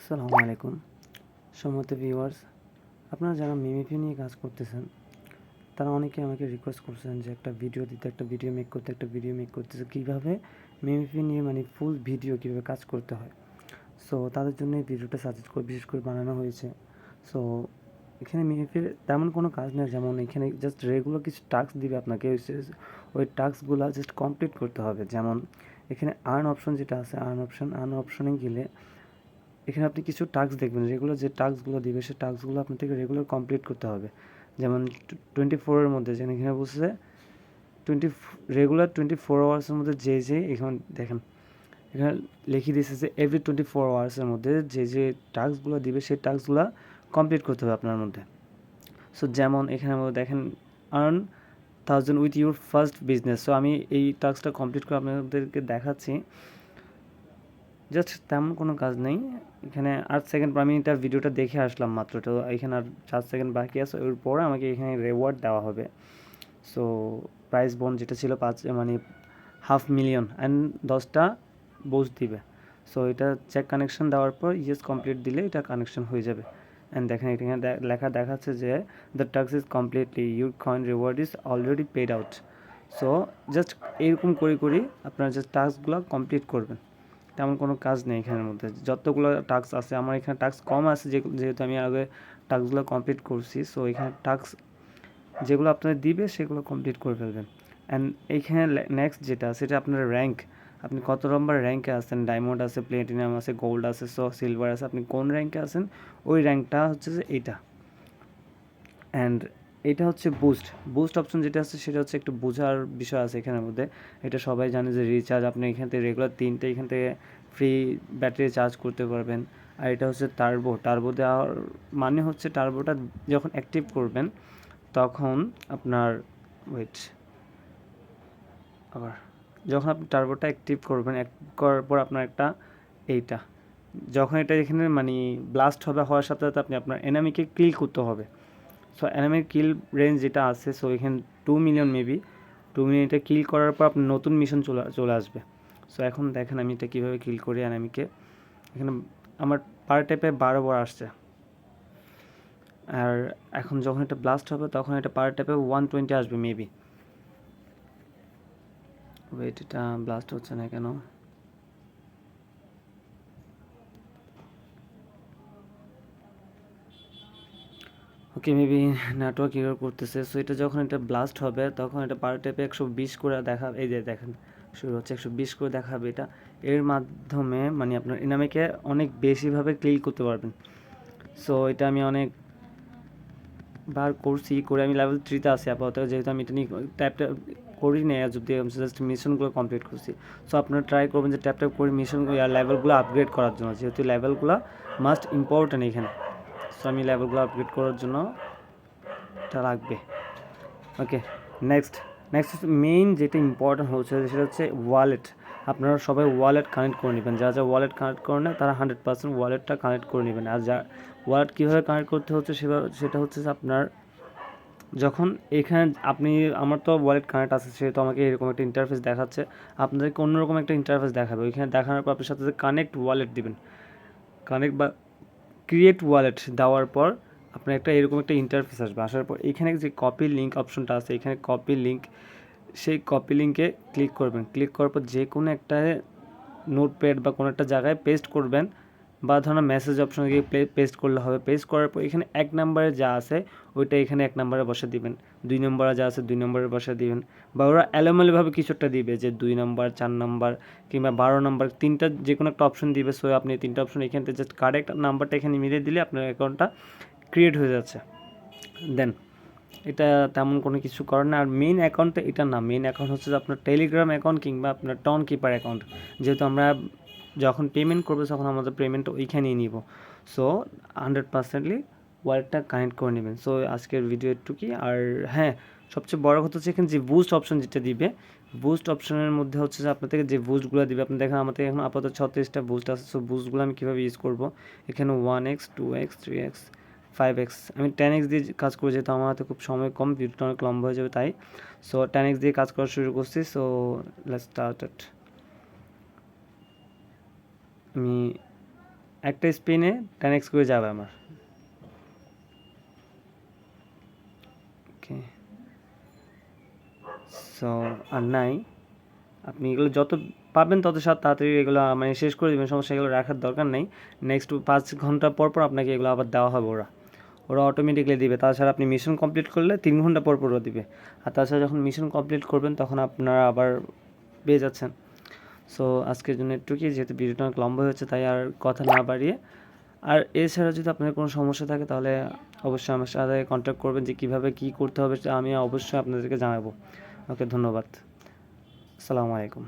আসসালামু আলাইকুম সম্মানিত ভিউয়ার্স, আপনারা যারা মিমিফি নিয়ে কাজ করতেছেন তারা অনেকে আমাকে রিকোয়েস্ট করছেন যে একটা ভিডিও দিতে, একটা ভিডিও মেক করতে, কীভাবে মিমিফি নিয়ে ফুল ভিডিও কীভাবে কাজ করতে হয়। সো তাদের জন্য এই ভিডিওটা সাজেস্ট করে বিশেষ করে বানানো হয়েছে। সো এখানে মিমিফির তেমন কোনো কাজ নেই, যেমন এখানে জাস্ট রেগুলার কিছু টাস্ক দিবে আপনাকে, ওই টাস্কগুলো জাস্ট কমপ্লিট করতে হবে। যেমন এখানে আর্ন অপশন যেটা আছে, আর্ন অপশনে গেলে এখানে আপনি কিছু টাস্ক দেখবেন, রেগুলার যে টাস্কগুলো দিবে সেই টাস্কগুলো আপনার থেকে রেগুলার কমপ্লিট করতে হবে। যেমন 24-এর মধ্যে, যেন এখানে বলছে রেগুলার 24 আওয়ার্সের মধ্যে যে এখানে দেখেন, এখানে লিখে দিয়েছে যে এভরি 24 আওয়ার্সের মধ্যে যে টাস্কগুলো দিবে সেই টাস্কগুলো কমপ্লিট করতে হবে আপনার মধ্যে। সো যেমন এখানে দেখেন earn 1000 with your first business. So আমি এই টাস্কটা কমপ্লিট করে আপনাদেরকে দেখাচ্ছি। জাস্ট তেমন কোনো কাজ নেই, এখানে 8 সেকেন্ড আমি এটা ভিডিওটা দেখে আসলাম মাত্র, তো এখানে আর 4 সেকেন্ড বাকি আছে, ওর পরে আমাকে এখানে রেওয়ার্ড দেওয়া হবে। সো প্রাইস বন্ড যেটা ছিল 500,000 অ্যান্ড 10টা বুস্ট দিবে। সো এটা চেক কানেকশন দেওয়ার পর ইয়েস কমপ্লিট দিলে এটা কানেকশন হয়ে যাবে। অ্যান্ড দেখেন এখানে লেখা দেখাচ্ছে যে the task is completely, your coin reward is already paid out. So just এরকম করে আপনারা জাস্ট টাস্কগুলো কমপ্লিট করবেন, তেমন কোনো কাজ নেই এখানের মধ্যে। যতগুলো টাস্ক আছে, আমার এখানে টাস্ক কম আছে যেহেতু আমি আগে টাস্কগুলো কমপ্লিট করছি। সো এখানে টাস্ক যেগুলো আপনাদের দিবে সেগুলো কমপ্লিট করে ফেলবেন। অ্যান্ড এইখানে নেক্সট যেটা সেটা আপনার র্যাঙ্ক, আপনি কত নম্বর র্যাঙ্কে আছেন, ডায়মন্ড আছে, প্লেটিনাম আছে, গোল্ড আছে, সো সিলভার আছে, আপনি কোন র্যাঙ্কে আছেন ওই র্যাঙ্কটা হচ্ছে যে এইটা। অ্যান্ড এটা হচ্ছে বুস্ট অপশন যেটা আছে সেটা হচ্ছে একটু বোঝার বিষয় আছে এখানের মধ্যে। এটা সবাই জানে যে রিচার্জ, আপনি এখান থেকে রেগুলার 3টে এখান থেকে ফ্রি ব্যাটারি চার্জ করতে পারবেন। আর এটা হচ্ছে টার্বো দেওয়ার মানে হচ্ছে টার্বোটা যখন অ্যাক্টিভ করবেন তখন আপনার আবার যখন আপনি টার্বোটা অ্যাক্টিভ করবেন, করার পর আপনার একটা এইটা যখন এটা এখানে ব্লাস্ট হওয়ার সাথে সাথে আপনি আপনার এনামিকে কিল করতে হবে। সো এনিমির কিল রেঞ্জ যেটা আছে, সো এখানে 2 মিলিয়ন মেবি 2 মিলিয়নটা কিল করার পর আপনার নতুন মিশন চলে আসবে। সো এখন দেখেন আমি এটা কীভাবে কিল করি এনিমিকে। এখানে আমার পার টাইপে 12 আসছে, আর এখন যখন এটা ব্লাস্ট হবে তখন এটা পার টাইপে 120 আসবে মেবি। ওয়েট, এটা ব্লাস্ট হচ্ছে না কেন? ওকে, মেবি নেটওয়ার্ক এরর করতেছে। সো এটা যখন এটা ব্লাস্ট হবে তখন এটা পার টাইপে 120 করে দেখাবে। এই যে দেখেন শুরু হচ্ছে 120 করে দেখাবে। এটা এর মাধ্যমে আপনার এনামিকে অনেক বেশিভাবে ক্লিল করতে পারবেন। সো এটা আমি অনেক বার করছি, করে আমি লেভেল 3তে আছি আপাতত, যেহেতু আমি এটা নিয়ে ট্যাপটা করি না যদি জাস্ট মিশনগুলো কমপ্লিট করছি। সো আপনারা ট্রাই করবেন যে ট্যাপ করে মিশনগুলো লেভেলগুলো আপগ্রেড করার জন্য, যেহেতু লেভেলগুলো মাস্ট ইম্পর্টেন্ট এখানে। সো আমি লেভেলগুলো আপগ্রেড করার জন্য এটা লাগবে। ওকে, নেক্সট হচ্ছে মেইন যেটা ইম্পর্টেন্ট হচ্ছে সেটা হচ্ছে ওয়ালেট। আপনারা সবাই ওয়ালেট কানেক্ট করে নেবেন, যারা ওয়ালেট কানেক্ট করে নেয় তারা 100% ওয়ালেটটা কানেক্ট করে নেবেন। আর যা ওয়ালেট কীভাবে কানেক্ট করতে হচ্ছে সেটা হচ্ছে আপনার যখন এখানে আমার তো ওয়ালেট কানেক্ট আছে, সেহেতু আমাকে এরকম একটা ইন্টারফেস দেখাচ্ছে, আপনাদেরকে অন্যরকম একটা ইন্টারফেস দেখাবে। ওইখানে দেখানোর পর আপনার সাথে কানেক্ট ওয়ালেট দিবেন, কানেক্ট বা ক্রিয়েট ওয়ালেট দেওয়ার পর আপনার এরকম একটা ইন্টারফেস আসবে। আসার পর এখানে যে কপি লিঙ্ক অপশনটা আছে, এখানে কপি লিঙ্ক, সেই কপি লিঙ্কে ক্লিক করবেন। ক্লিক করার পর যে কোনো একটা নোটপ্যাড বা কোনো একটা জায়গায় পেস্ট করবেন, বা ধরুন মেসেজ অপশনে গিয়ে পেস্ট করলে হবে। পেস্ট করার পর এখানে 1 নম্বরে যা আছে ওইটা এখানে 1 নম্বরে বসে দিবেন, 2 নম্বরে যা আছে 2 নম্বরে বসে দিবেন, বা ওরা এলোমেলোভাবে কিছু একটা দিবে যে 2 নম্বর, 4 নম্বর কিংবা 12 নম্বর, 3টা যে কোনো একটা অপশন দিবে। সো আপনি 3টা অপশন এখান থেকে জাস্ট কারেক্ট নাম্বারটা এখানে মিলিয়ে দিলে আপনার অ্যাকাউন্টটা ক্রিয়েট হয়ে যাচ্ছে। দেন এটা তেমন কোনো কিছু করার না। আর মেইন অ্যাকাউন্টটা এটা না, মেইন অ্যাকাউন্ট হচ্ছে আপনার টেলিগ্রাম অ্যাকাউন্ট কিংবা আপনার টন কিপার অ্যাকাউন্ট, যেহেতু আমরা যখন পেমেন্ট করবো তখন আমাদের পেমেন্টটা ওইখানেই নিব। সো 100%লি ওয়ালেটটা কানেক্ট করে নেবেন। সো আজকের ভিডিও এটুকুই। আর হ্যাঁ, সবচেয়ে বড় কথা হচ্ছে এখানে যে বুস্ট অপশন যেটা দিবে, বুস্ট অপশনের মধ্যে হচ্ছে যে আপনার থেকে যে বুস্টগুলো দিবে, আপনি দেখেন আমাদের এখন আপাতত 36টা বুস্ট আছে। সো বুস্টগুলো আমি কীভাবে ইউজ করবো, এখানে 1x 2x 3x 5x, আমি 10x দিয়ে কাজ করি, যেহেতু আমার হাতে খুব সময় কম, ভিডিওটা অনেক লম্বা হয়ে যাবে তাই। সো 10x দিয়ে কাজ করা শুরু করছি। So let's start it. আমি একটা স্পিনে 10x করে যাবে আমার। ওকে, সো আর নাই, আপনি এগুলো যত পাবেন তত তাড়াতাড়ি এগুলো মানে শেষ করে দেবেন, সমস্যা, এগুলো রাখার দরকার নেই। নেক্সট 5 ঘন্টা পর পর আপনাকে এগুলো আবার দেওয়া হবে, ওরা অটোমেটিকলি দিবে। তাছাড়া আপনি মিশন কমপ্লিট করলে 3 ঘন্টা পর পর দিবে। আর তাছাড়া যখন মিশন কমপ্লিট করবেন তখন আপনারা আবার পেয়ে যাচ্ছেন। সো আজকের জন্য একটুকুই, যেহেতু ভিডিওটা অনেক লম্বা হয়েছে তাই আর কথা না বাড়িয়ে। আর এছাড়া যদি আপনার কোনো সমস্যা থাকে তাহলে অবশ্যই আমার সাথে কন্ট্যাক্ট করবেন, যে কীভাবে কী করতে হবে আমি অবশ্যই আপনাদেরকে জানাবো। ওকে, ধন্যবাদ। আসসালামু আলাইকুম।